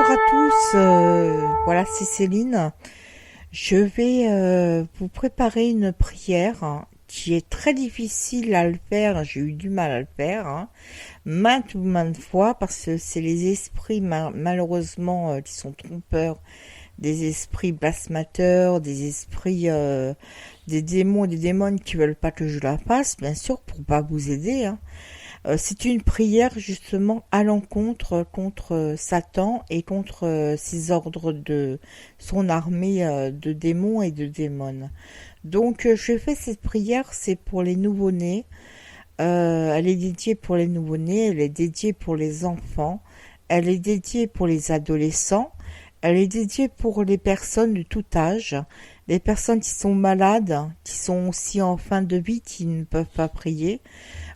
Bonjour à tous, voilà c'est Céline. Je vais vous préparer une prière qui est très difficile à le faire, j'ai eu du mal à le faire, maintes ou maintes fois parce que c'est les esprits malheureusement qui sont trompeurs, des esprits blasphémateurs, des esprits, des démons et des démons qui veulent pas que je la fasse, bien sûr, pour pas vous aider. C'est une prière justement à l'encontre contre Satan et contre ses ordres de son armée de démons et de démons. Donc je fais cette prière, c'est pour les nouveau-nés. Elle est dédiée pour les nouveau-nés, elle est dédiée pour les enfants, elle est dédiée pour les adolescents, elle est dédiée pour les personnes de tout âge, les personnes qui sont malades, qui sont aussi en fin de vie, qui ne peuvent pas prier,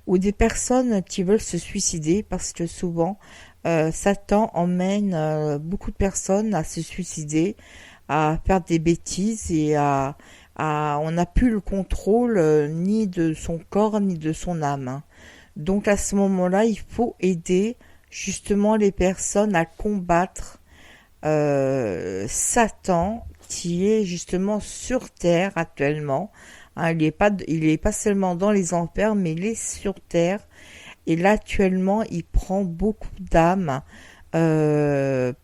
ou des personnes qui veulent se suicider parce que souvent Satan emmène beaucoup de personnes à se suicider, à faire des bêtises et on n'a plus le contrôle ni de son corps ni de son âme. Donc à ce moment-là, il faut aider justement les personnes à combattre Satan qui est justement sur terre actuellement. Il est pas seulement dans les enfers, mais il est sur terre. Et là, actuellement, il prend beaucoup d'âmes,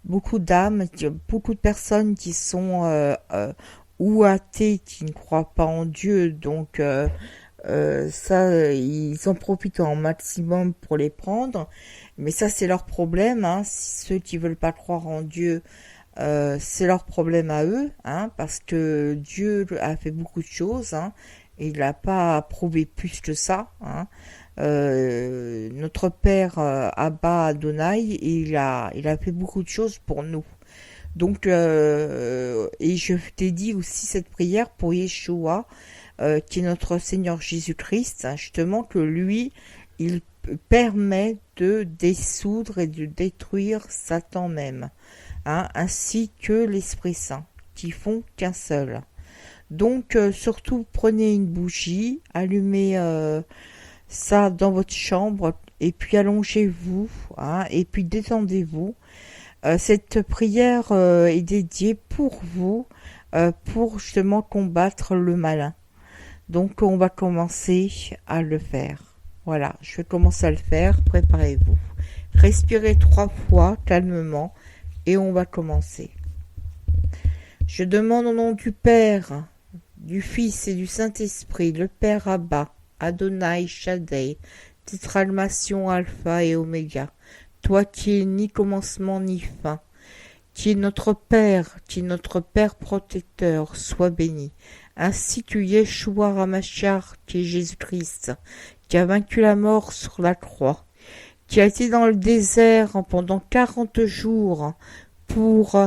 beaucoup de personnes qui sont ou athées, qui ne croient pas en Dieu. Donc, ils en profitent en maximum pour les prendre. Mais ça, c'est leur problème. Ceux qui veulent pas croire en Dieu, c'est leur problème à eux, parce que Dieu a fait beaucoup de choses, et il n'a pas prouvé plus que ça. Notre Père Abba Adonai, il a fait beaucoup de choses pour nous. Donc, et je t'ai dit aussi cette prière pour Yeshua, qui est notre Seigneur Jésus-Christ, justement que lui, il permet de dissoudre et de détruire Satan même. Ainsi que l'Esprit Saint, qui font qu'un seul. Donc, surtout, prenez une bougie, allumez ça dans votre chambre, et puis allongez-vous, et puis détendez-vous. Cette prière est dédiée pour vous, pour justement combattre le malin. Donc, on va commencer à le faire. Voilà, je vais commencer à le faire, préparez-vous. Respirez 3 fois, calmement, et on va commencer. Je demande au nom du Père, du Fils et du Saint-Esprit, le Père Abba, Adonai Shaddai, tétralmation Alpha et Oméga, toi qui es ni commencement ni fin, qui est notre Père protecteur, sois béni, ainsi que Yeshua Ramachar, qui est Jésus-Christ, qui a vaincu la mort sur la croix, qui a été dans le désert pendant 40 jours pour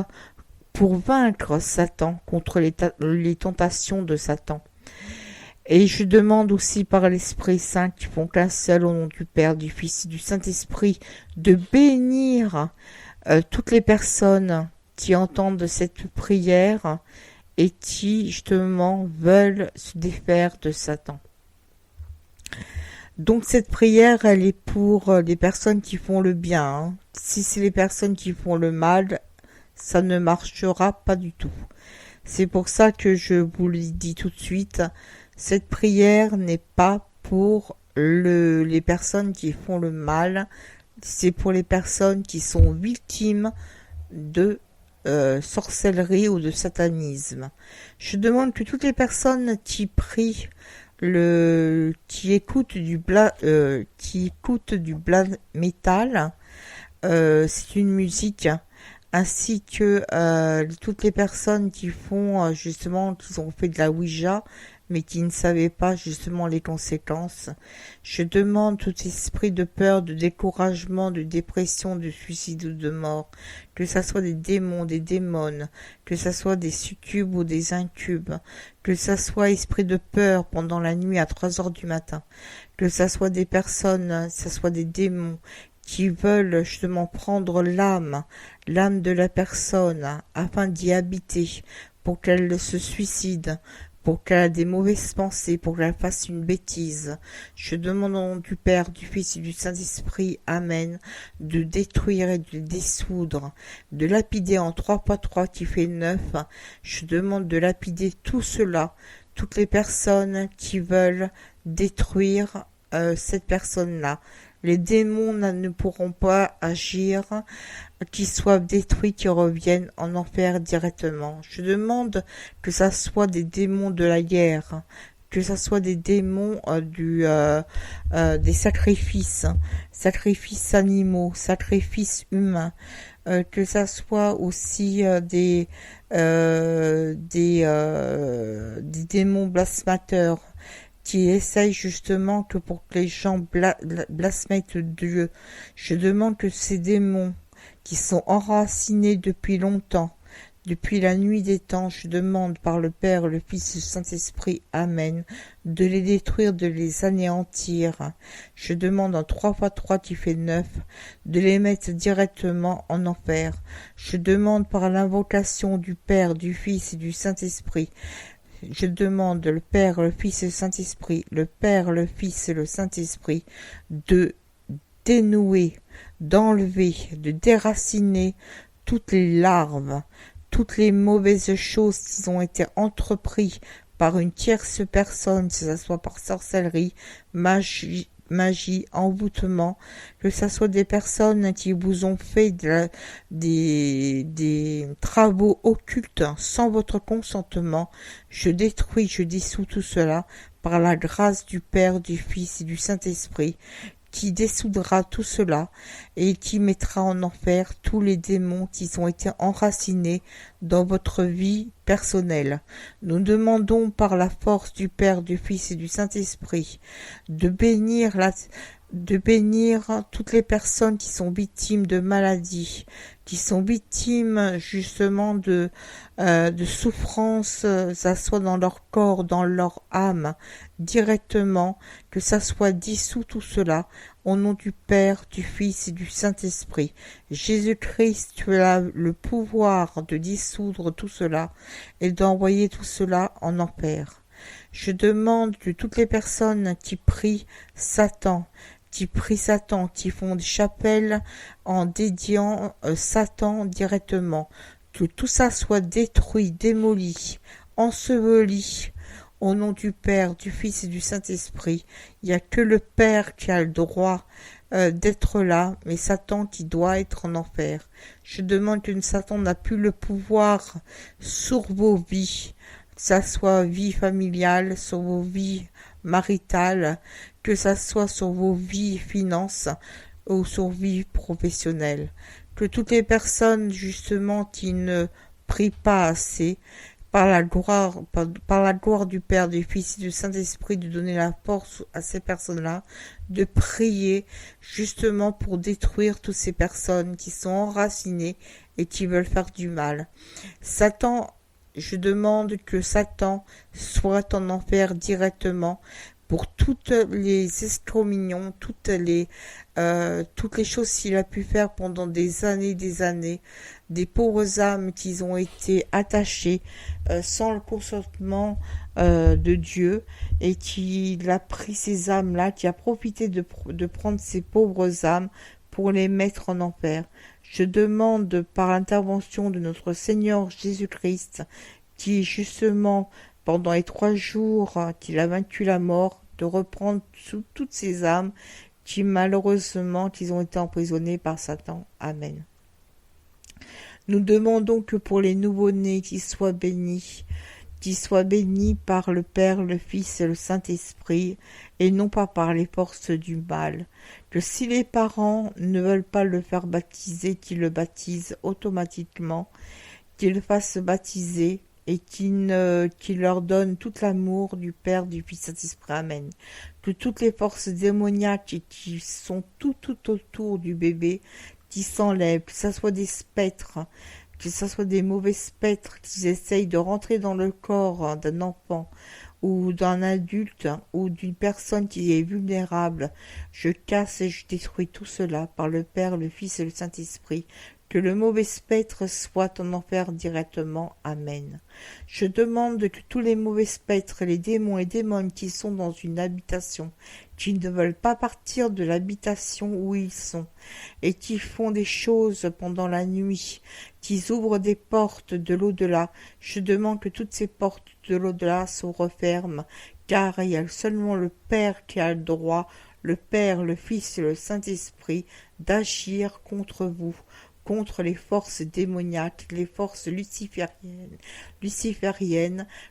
vaincre Satan, contre les tentations de Satan. Et je demande aussi par l'Esprit Saint, qui font qu'un seul au nom du Père, du Fils et du Saint-Esprit, de bénir toutes les personnes qui entendent cette prière et qui justement veulent se défaire de Satan. Donc cette prière, elle est pour les personnes qui font le bien. Si c'est les personnes qui font le mal, ça ne marchera pas du tout. C'est pour ça que je vous le dis tout de suite, cette prière n'est pas pour les personnes qui font le mal, c'est pour les personnes qui sont victimes de sorcellerie ou de satanisme. Je demande que toutes les personnes qui prient, qui écoutent du black metal, c'est une musique, ainsi que toutes les personnes qui font justement, qui ont fait de la Ouija, mais qui ne savaient pas justement les conséquences. Je demande tout esprit de peur, de découragement, de dépression, de suicide ou de mort, que ça soit des démons, des démones, que ça soit des succubes ou des incubes, que ça soit esprit de peur pendant la nuit à 3 heures du matin, que ça soit des personnes, ça soit des démons qui veulent justement prendre l'âme de la personne afin d'y habiter pour qu'elle se suicide, pour qu'elle ait des mauvaises pensées, pour qu'elle fasse une bêtise. Je demande au nom du Père, du Fils et du Saint-Esprit, Amen, de détruire et de dissoudre, de lapider en 3 x 3 qui fait 9. Je demande de lapider tout cela, toutes les personnes qui veulent détruire cette personne-là. Les démons ne pourront pas agir, qu'ils soient détruits, qu'ils reviennent en enfer directement. Je demande que ça soit des démons de la guerre, que ça soit des démons des sacrifices, sacrifices animaux, sacrifices humains, que ça soit aussi des démons blasphémateurs qui essayent justement que pour que les gens blasphèment Dieu. Je demande que ces démons qui sont enracinés depuis longtemps, depuis la nuit des temps, je demande par le Père, le Fils et le Saint-Esprit, Amen, de les détruire, de les anéantir. Je demande en 3 x 3 qui fait 9, de les mettre directement en enfer. Je demande par l'invocation du Père, du Fils et du Saint-Esprit. Je demande le Père, le Fils et le Saint-Esprit, le Père, le Fils et le Saint-Esprit, de dénouer, d'enlever, de déraciner toutes les larves, toutes les mauvaises choses qui ont été entreprises par une tierce personne, que ce soit par sorcellerie, magie, envoûtement, que ce soit des personnes qui vous ont fait des travaux occultes sans votre consentement. Je détruis, je dissous tout cela par la grâce du Père, du Fils et du Saint-Esprit, qui dissoudra tout cela et qui mettra en enfer tous les démons qui ont été enracinés dans votre vie personnelle. Nous demandons par la force du Père, du Fils et du Saint-Esprit de bénir toutes les personnes qui sont victimes de maladies, qui sont victimes justement de souffrances, ça soit dans leur corps, dans leur âme, directement, que ça soit dissous tout cela, au nom du Père, du Fils et du Saint-Esprit. Jésus-Christ, tu as le pouvoir de dissoudre tout cela et d'envoyer tout cela en enfer. Je demande que toutes les personnes qui prient Satan, qui font des chapelles en dédiant Satan directement, que tout ça soit détruit, démoli, enseveli, au nom du Père, du Fils et du Saint-Esprit. Il n'y a que le Père qui a le droit d'être là, mais Satan qui doit être en enfer. Je demande que Satan n'a plus le pouvoir sur vos vies, que ça soit vie familiale, sur vos vies maritales, que ça soit sur vos vies finances ou sur vie professionnelle. Que toutes les personnes justement qui ne prient pas assez, par la gloire du Père, du Fils et du Saint-Esprit, de donner la force à ces personnes-là, de prier justement pour détruire toutes ces personnes qui sont enracinées et qui veulent faire du mal. Satan, je demande que Satan soit en enfer directement pour toutes les escromignons, toutes les choses qu'il a pu faire pendant des années, des pauvres âmes qui ont été attachées sans le consentement de Dieu, et qu'il a pris ces âmes-là, qui a profité de prendre ces pauvres âmes pour les mettre en enfer. Je demande par l'intervention de notre Seigneur Jésus-Christ, qui justement pendant les 3 jours qu'il a vaincu la mort, de reprendre toutes ces âmes qui malheureusement qu'ils ont été emprisonnés par Satan. Amen. Nous demandons que pour les nouveau-nés qu'ils soient bénis par le Père, le Fils et le Saint-Esprit, et non pas par les forces du mal. Que si les parents ne veulent pas le faire baptiser, qu'ils le baptisent automatiquement, qu'ils le fassent baptiser, et qui leur donne tout l'amour du Père, du Fils et du Saint-Esprit. Amen. Que toutes les forces démoniaques qui sont tout autour du bébé, qui s'enlèvent, que ce soit des spectres, que ce soit des mauvais spectres qui essayent de rentrer dans le corps d'un enfant ou d'un adulte ou d'une personne qui est vulnérable, je casse et je détruis tout cela par le Père, le Fils et le Saint-Esprit. Que le mauvais spectre soit en enfer directement. Amen. Je demande que tous les mauvais spectres, les démons et démones qui sont dans une habitation, qui ne veulent pas partir de l'habitation où ils sont, et qui font des choses pendant la nuit, qui ouvrent des portes de l'au-delà, je demande que toutes ces portes de l'au-delà se referment, car il y a seulement le Père qui a le droit, le Père, le Fils et le Saint-Esprit, d'agir contre vous, contre les forces démoniaques, les forces lucifériennes,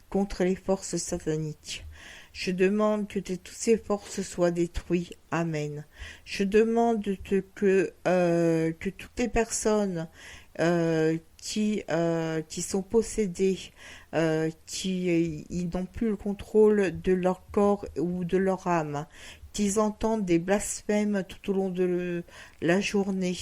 contre les forces sataniques. Je demande que toutes ces forces soient détruites. Amen. Je demande que toutes les personnes qui sont possédées, ils n'ont plus le contrôle de leur corps ou de leur âme, qu'ils entendent des blasphèmes tout au long de la journée,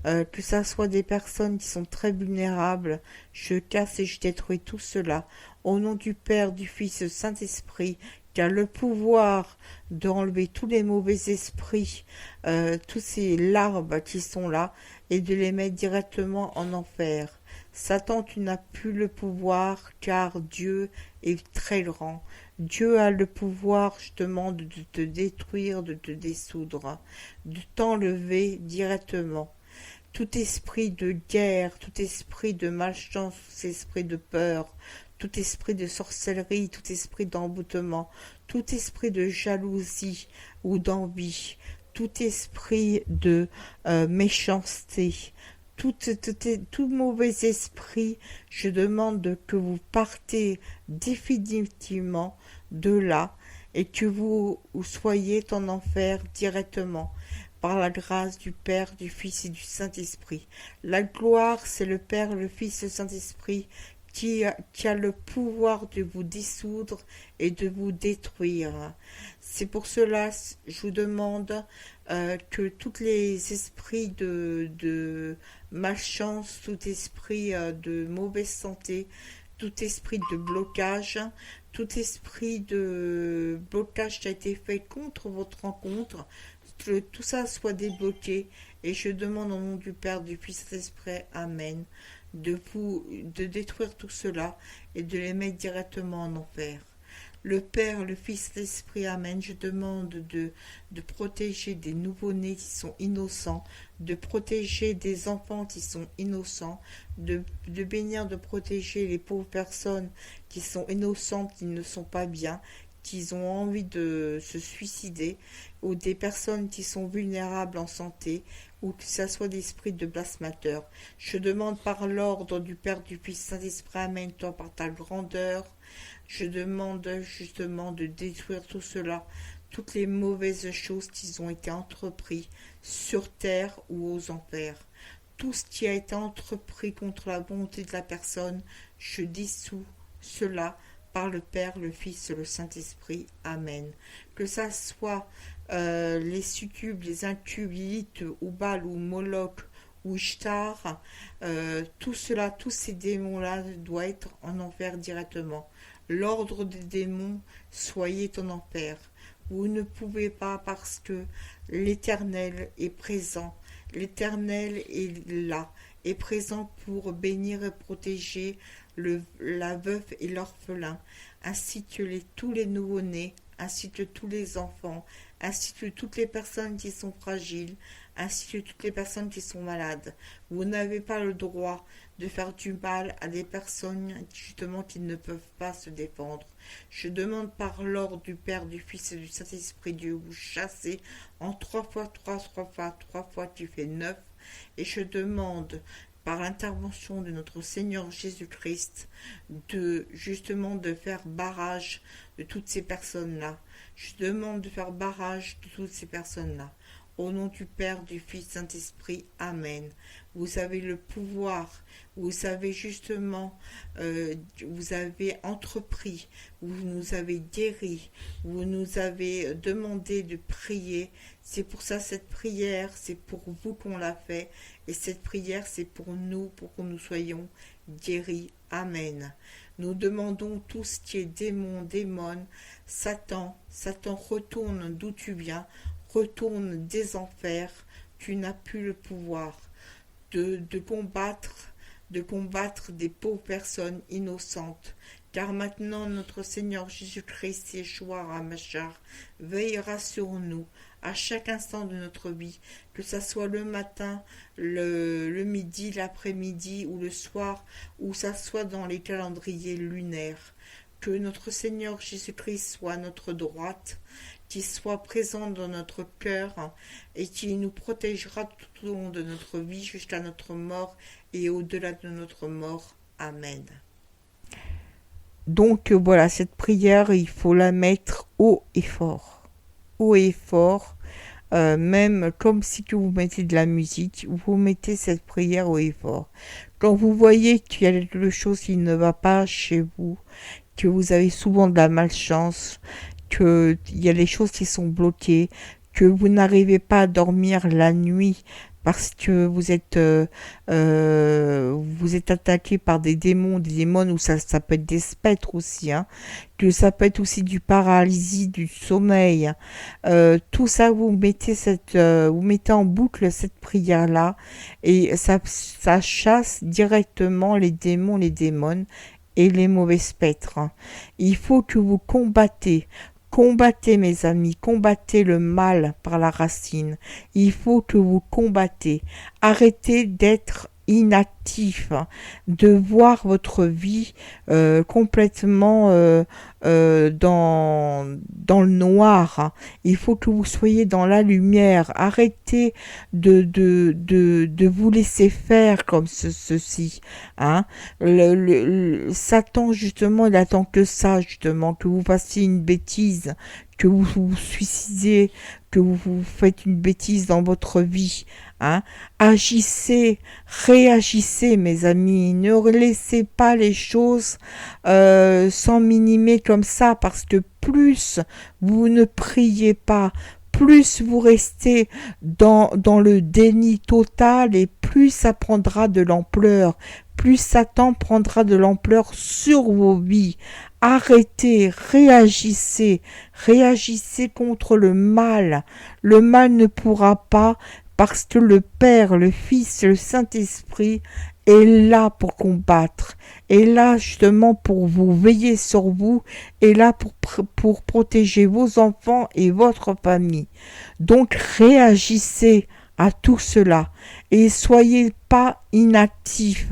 que ça soit des personnes qui sont très vulnérables, je casse et je détruis tout cela, au nom du Père, du Fils et du Saint-Esprit, qui a le pouvoir d'enlever tous les mauvais esprits, tous ces larves qui sont là, et de les mettre directement en enfer. Satan, tu n'as plus le pouvoir, car Dieu est très grand. Dieu a le pouvoir, je te demande de te détruire, de te dissoudre, de t'enlever directement. Tout esprit de guerre, tout esprit de malchance, tout esprit de peur, tout esprit de sorcellerie, tout esprit d'emboutement, tout esprit de jalousie ou d'envie, tout esprit de méchanceté, tout mauvais esprit, je demande que vous partez définitivement de là et que vous soyez en enfer directement par la grâce du Père, du Fils et du Saint-Esprit. La gloire, c'est le Père, le Fils et le Saint-Esprit qui a le pouvoir de vous dissoudre et de vous détruire. C'est pour cela, je vous demande que tous les esprits de malchance, tout esprit de mauvaise santé, tout esprit de blocage, tout esprit de blocage qui a été fait contre votre rencontre, que tout ça soit débloqué. Et je demande au nom du Père, du Fils et de l'Esprit, Amen, de détruire tout cela et de les mettre directement en enfer. Le Père, le Fils et l'Esprit, Amen. Je demande de protéger des nouveau-nés qui sont innocents, de protéger des enfants qui sont innocents, de bénir, de protéger les pauvres personnes qui sont innocentes, qui ne sont pas bien, qui ont envie de se suicider, ou des personnes qui sont vulnérables en santé, ou que ce soit des esprits de blasphémateurs. Je demande par l'ordre du Père, du Fils, Saint-Esprit, Amen, toi par ta grandeur, je demande justement de détruire tout cela, toutes les mauvaises choses qui ont été entreprises sur terre ou aux enfers. Tout ce qui a été entrepris contre la volonté de la personne, je dissous cela par le Père, le Fils et le Saint-Esprit. Amen. Que ça soit les succubes, les incubes, Lilith, ou Baal, ou Moloch, ou Ishtar, tout cela, tous ces démons-là doivent être en enfer directement. L'ordre des démons, soyez en enfer. Vous ne pouvez pas parce que l'Éternel est présent. L'Éternel est là, est présent pour bénir et protéger la veuve et l'orphelin, ainsi que tous les nouveau-nés, ainsi que tous les enfants, ainsi que toutes les personnes qui sont fragiles, ainsi que toutes les personnes qui sont malades. Vous n'avez pas le droit de faire du mal à des personnes justement qui ne peuvent pas se défendre. Je demande par l'ordre du Père, du Fils et du Saint-Esprit, Dieu, vous chassez en 3 fois, tu fais 9, et je demande par l'intervention de notre Seigneur Jésus-Christ, de faire barrage de toutes ces personnes-là. Je demande de faire barrage de toutes ces personnes-là. Au nom du Père, du Fils, Saint-Esprit, Amen. Vous avez le pouvoir, vous avez justement, vous avez entrepris, vous nous avez guéris, vous nous avez demandé de prier. C'est pour ça cette prière, c'est pour vous qu'on l'a fait. Et cette prière, c'est pour nous, pour que nous soyons guéris. Amen. Nous demandons tout ce qui est démon, démon, Satan, retourne d'où tu viens, retourne des enfers, tu n'as plus le pouvoir. de combattre des pauvres personnes innocentes. Car maintenant notre Seigneur Jésus-Christ, Yeshua HaMashiach, veillera sur nous à chaque instant de notre vie, que ça soit le matin, le midi, l'après-midi ou le soir, ou ça soit dans les calendriers lunaires. Que notre Seigneur Jésus-Christ soit à notre droite, qu'il soit présent dans notre cœur et qu'il nous protégera tout au long de notre vie jusqu'à notre mort et au-delà de notre mort. Amen. Donc voilà, cette prière, il faut la mettre haut et fort. Haut et fort, même comme si que vous mettez de la musique, vous mettez cette prière haut et fort. Quand vous voyez qu'il y a quelque chose qui ne va pas chez vous, que vous avez souvent de la malchance, qu'il y a des choses qui sont bloquées, que vous n'arrivez pas à dormir la nuit parce que vous êtes attaqué par des démons ou ça peut être des spectres aussi, hein, que ça peut être aussi du paralysie du sommeil. Tout ça, vous mettez en boucle cette prière-là et ça chasse directement les démons, les démones et les mauvais spectres. Il faut que vous combattez mes amis, combattez le mal par la racine. Il faut que vous combattez. Arrêtez d'être inactif, de voir votre vie complètement dans le noir. Il faut que vous soyez dans la lumière. Arrêtez de vous laisser faire comme ceci. Hein. Satan, justement, il attend que ça, justement, que vous fassiez une bêtise, que vous vous suicidez, que vous faites une bêtise dans votre vie. Hein. Agissez, réagissez mes amis, ne laissez pas les choses s'envenimer comme ça, parce que plus vous ne priez pas, plus vous restez dans le déni total et plus ça prendra de l'ampleur, plus Satan prendra de l'ampleur sur vos vies. Arrêtez, réagissez contre le mal. Le mal ne pourra pas, parce que le Père, le Fils, le Saint-Esprit est là pour combattre, est là justement pour vous veiller sur vous, est là pour protéger vos enfants et votre famille. Donc réagissez à tout cela et soyez pas inactifs.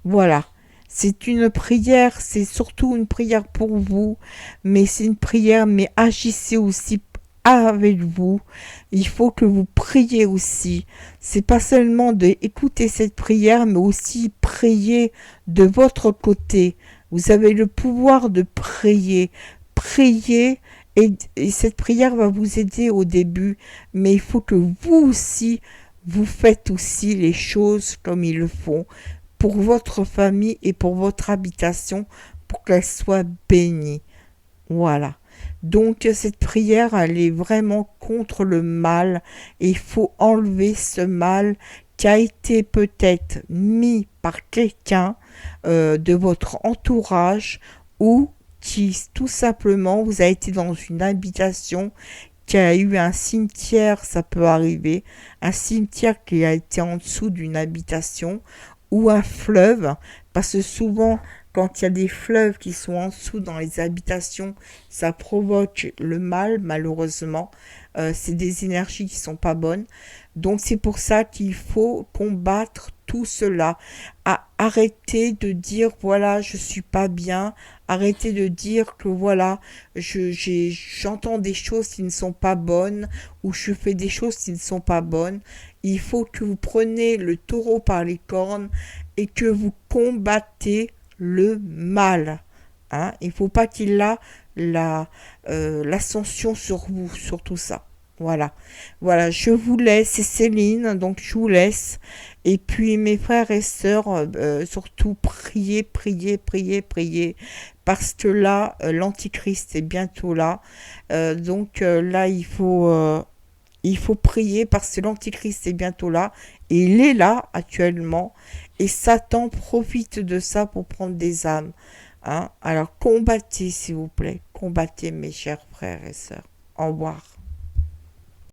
Voilà. C'est une prière, c'est surtout une prière pour vous, mais c'est une prière, mais agissez aussi avec vous. Il faut que vous priez aussi. C'est pas seulement d'écouter cette prière, mais aussi prier de votre côté. Vous avez le pouvoir de prier. Priez, et cette prière va vous aider au début, mais il faut que vous aussi, vous faites aussi les choses comme il le faut, pour votre famille et pour votre habitation, pour qu'elle soit bénie. Voilà. Donc cette prière, elle est vraiment contre le mal et il faut enlever ce mal qui a été peut-être mis par quelqu'un de votre entourage ou qui tout simplement vous a été dans une habitation qui a eu un cimetière, ça peut arriver, un cimetière qui a été en dessous d'une habitation ou un fleuve, parce que souvent quand il y a des fleuves qui sont en dessous dans les habitations, ça provoque le mal, malheureusement. C'est des énergies qui sont pas bonnes. Donc c'est pour ça qu'il faut combattre tout cela. Arrêtez de dire voilà, je suis pas bien. Arrêtez de dire que voilà, j'entends des choses qui ne sont pas bonnes ou je fais des choses qui ne sont pas bonnes. Il faut que vous preniez le taureau par les cornes et que vous combattez le mal. Hein. Il ne faut pas qu'il ait l'ascension sur vous, sur tout ça. Voilà, je vous laisse, c'est Céline, donc je vous laisse. Et puis mes frères et sœurs, surtout priez, parce que là, l'Antichrist est bientôt là. Donc là, il faut prier parce que l'Antichrist est bientôt là. Et il est là actuellement. Et Satan profite de ça pour prendre des âmes. Hein. Alors combattez, s'il vous plaît. Combattez, mes chers frères et sœurs. Au revoir.